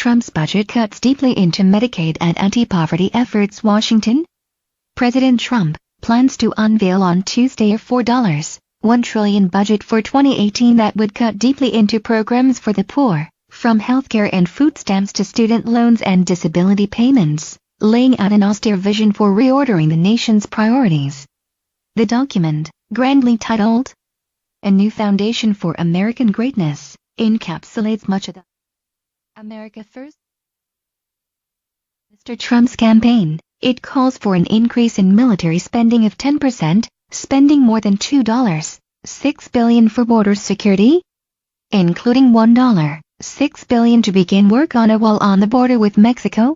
Trump's budget cuts deeply into Medicaid and anti-poverty efforts. Washington. President Trump plans to unveil on Tuesday a $4.1 trillion budget for 2018 that would cut deeply into programs for the poor, from healthcare and food stamps to student loans and disability payments, laying out an austere vision for reordering the nation's priorities. The document, grandly titled A New Foundation for American Greatness, encapsulates much of the America First Mr. Trump's campaign. It calls for an increase in military spending of 10%, spending more than $2.6 billion for border security, including $1.6 billion to begin work on a wall on the border with Mexico,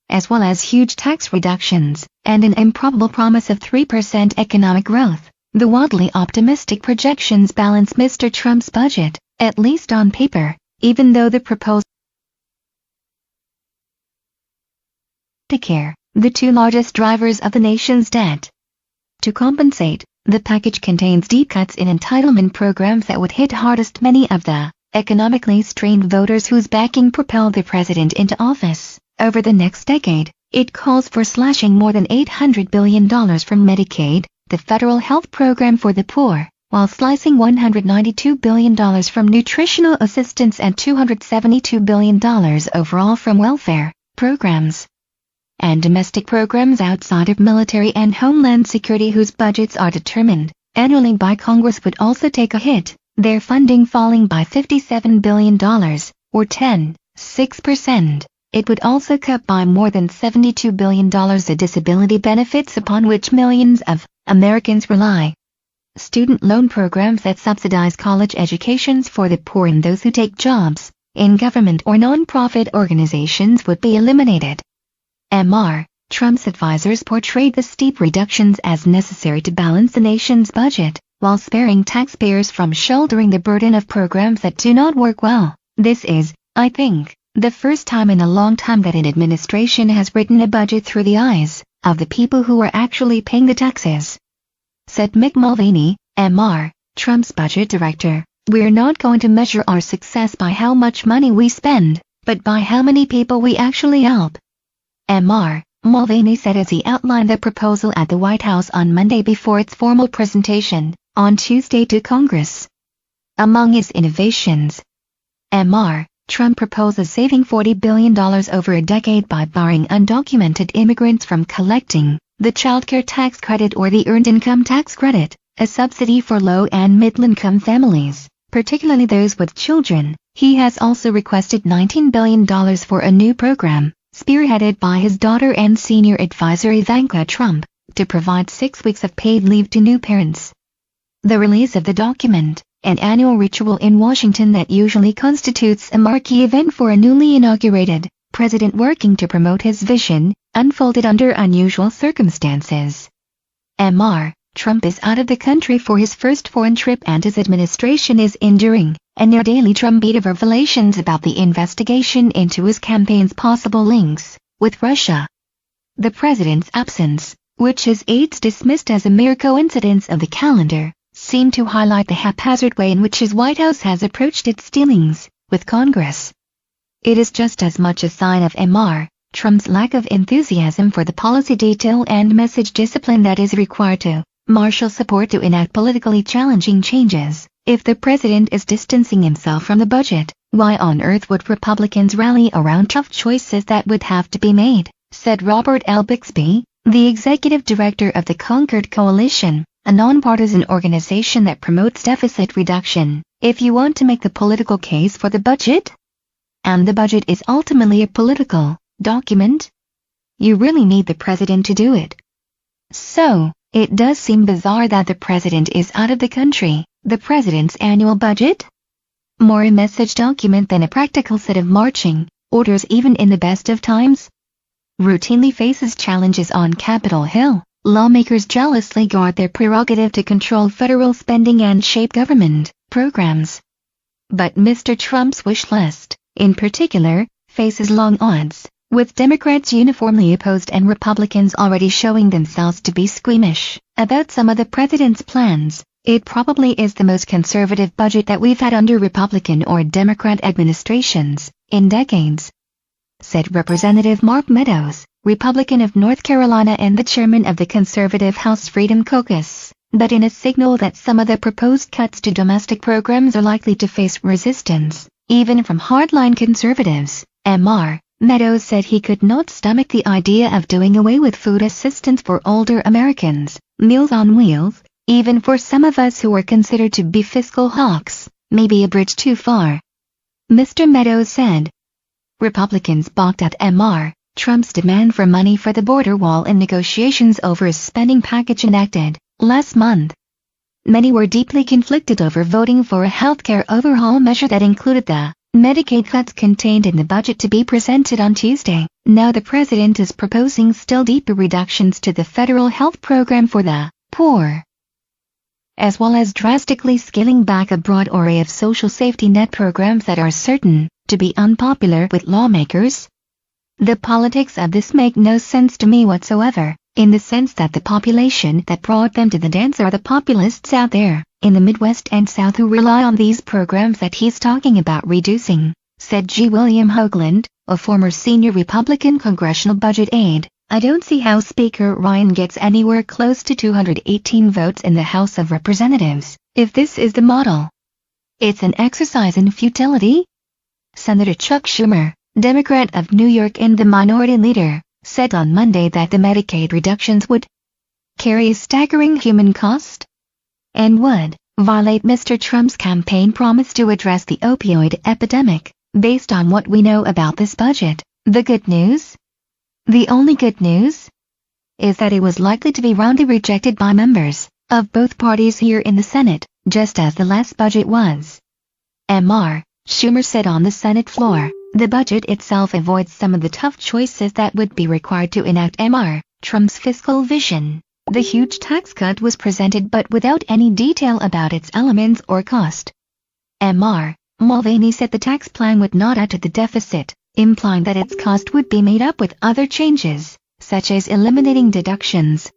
as well as huge tax reductions, and an improbable promise of 3% economic growth. The wildly optimistic projections balance Mr. Trump's budget, at least on paper, even though the proposed Medicare, the two largest drivers of the nation's debt. To compensate, the package contains deep cuts in entitlement programs that would hit hardest many of the economically strained voters whose backing propelled the president into office. Over the next decade, it calls for slashing more than $800 billion from Medicaid, the federal health program for the poor, while slicing $192 billion from nutritional assistance and $272 billion overall from welfare programs and domestic programs outside of military and homeland security whose budgets are determined annually by Congress would also take a hit, their funding falling by $57 billion, or 10.6%. It would also cut by more than $72 billion the disability benefits upon which millions of Americans rely. Student loan programs that subsidize college educations for the poor and those who take jobs in government or non-profit organizations would be eliminated. Trump's advisors portrayed the steep reductions as necessary to balance the nation's budget, while sparing taxpayers from shouldering the burden of programs that do not work well. This is, I think, the first time in a long time that an administration has written a budget through the eyes of the people who are actually paying the taxes, said Mick Mulvaney, Trump's budget director. We're not going to measure our success by how much money we spend, but by how many people we actually help. Mulvaney said as he outlined the proposal at the White House on Monday before its formal presentation on Tuesday to Congress. Among his innovations, Trump proposes saving $40 billion over a decade by barring undocumented immigrants from collecting the childcare tax credit or the earned income tax credit, a subsidy for low and middle-income families, particularly those with children. He has also requested $19 billion for a new program, spearheaded by his daughter and senior advisor Ivanka Trump, to provide 6 weeks of paid leave to new parents. The release of the document, an annual ritual in Washington that usually constitutes a marquee event for a newly inaugurated president working to promote his vision, unfolded under unusual circumstances. Trump is out of the country for his first foreign trip and his administration is enduring a near-daily drumbeat of revelations about the investigation into his campaign's possible links with Russia. The president's absence, which his aides dismissed as a mere coincidence of the calendar, seemed to highlight the haphazard way in which his White House has approached its dealings with Congress. It is just as much a sign of Trump's lack of enthusiasm for the policy detail and message discipline that is required to marshal support to enact politically challenging changes. If the president is distancing himself from the budget, why on earth would Republicans rally around tough choices that would have to be made, said Robert L. Bixby, the executive director of the Concord Coalition, a nonpartisan organization that promotes deficit reduction. If you want to make the political case for the budget, and the budget is ultimately a political document, you really need the president to do it. So, it does seem bizarre that the president is out of the country. The president's annual budget? More a message document than a practical set of marching orders even in the best of times? Routinely faces challenges on Capitol Hill. Lawmakers jealously guard their prerogative to control federal spending and shape government programs. But Mr. Trump's wish list, in particular, faces long odds, with Democrats uniformly opposed and Republicans already showing themselves to be squeamish about some of the president's plans. It probably is the most conservative budget that we've had under Republican or Democrat administrations in decades. said Representative Mark Meadows, Republican of North Carolina and the chairman of the conservative House Freedom Caucus, but in a signal that some of the proposed cuts to domestic programs are likely to face resistance, even from hardline conservatives. Mr. Meadows said he could not stomach the idea of doing away with food assistance for older Americans. Meals on Wheels, even for some of us who are considered to be fiscal hawks, may be a bridge too far. Mr. Meadows said. Republicans balked at Mr. Trump's demand for money for the border wall in negotiations over a spending package enacted last month. Many were deeply conflicted over voting for a healthcare overhaul measure that included the Medicaid cuts contained in the budget to be presented on Tuesday. Now the president is proposing still deeper reductions to the federal health program for the poor, as well as drastically scaling back a broad array of social safety net programs that are certain to be unpopular with lawmakers. The politics of this make no sense to me whatsoever, in the sense that the population that brought them to the dance are the populists out there, in the Midwest and South who rely on these programs that he's talking about reducing, said G. William Hoagland, a former senior Republican congressional budget aide. I don't see how Speaker Ryan gets anywhere close to 218 votes in the House of Representatives, if this is the model. It's an exercise in futility. Senator Chuck Schumer, Democrat of New York and the minority leader, said on Monday that the Medicaid reductions would carry a staggering human cost and would violate Mr. Trump's campaign promise to address the opioid epidemic. Based on what we know about this budget, the good news? The only good news? Is that it was likely to be roundly rejected by members of both parties here in the Senate, just as the last budget was. Mr. Schumer said on the Senate floor, the budget itself avoids some of the tough choices that would be required to enact Mr. Trump's fiscal vision. The huge tax cut was presented but without any detail about its elements or cost. Mr. Mulvaney said the tax plan would not add to the deficit, implying that its cost would be made up with other changes, such as eliminating deductions.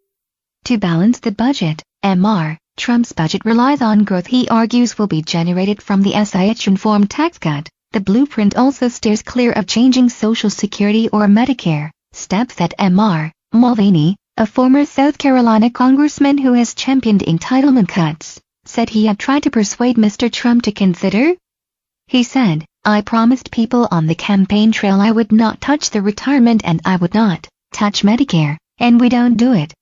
To balance the budget, Mr. Trump's budget relies on growth he argues will be generated from the SIH-informed tax cut. The blueprint also steers clear of changing Social Security or Medicare, steps that Mr. Mulvaney, a former South Carolina congressman who has championed entitlement cuts, said he had tried to persuade Mr. Trump to consider. He said, I promised people on the campaign trail I would not touch the retirement and I would not touch Medicare, and we don't do it.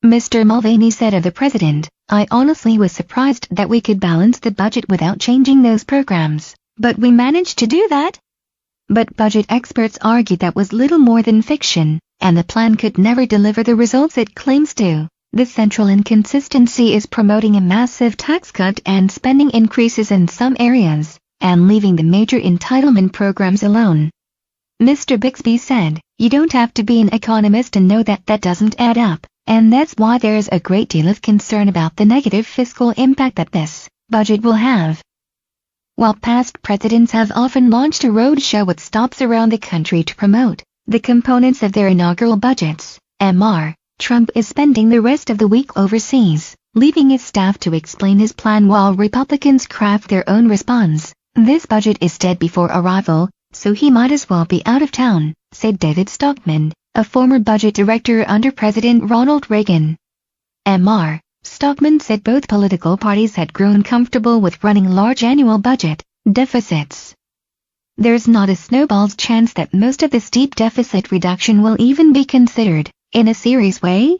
Mr. Mulvaney said of the president, I honestly was surprised that we could balance the budget without changing those programs, but we managed to do that. But budget experts argued that was little more than fiction, and the plan could never deliver the results it claims to. The central inconsistency is promoting a massive tax cut and spending increases in some areas, and leaving the major entitlement programs alone. Mr. Bixby said, you don't have to be an economist to know that that doesn't add up, and that's why there is a great deal of concern about the negative fiscal impact that this budget will have. While past presidents have often launched a roadshow with stops around the country to promote the components of their inaugural budgets, Mr. Trump is spending the rest of the week overseas, leaving his staff to explain his plan while Republicans craft their own response. This budget is dead before arrival, so he might as well be out of town, said David Stockman, a former budget director under President Ronald Reagan. Mr. Stockman said both political parties had grown comfortable with running large annual budget deficits. There's not a snowball's chance that most of this deep deficit reduction will even be considered, in a serious way,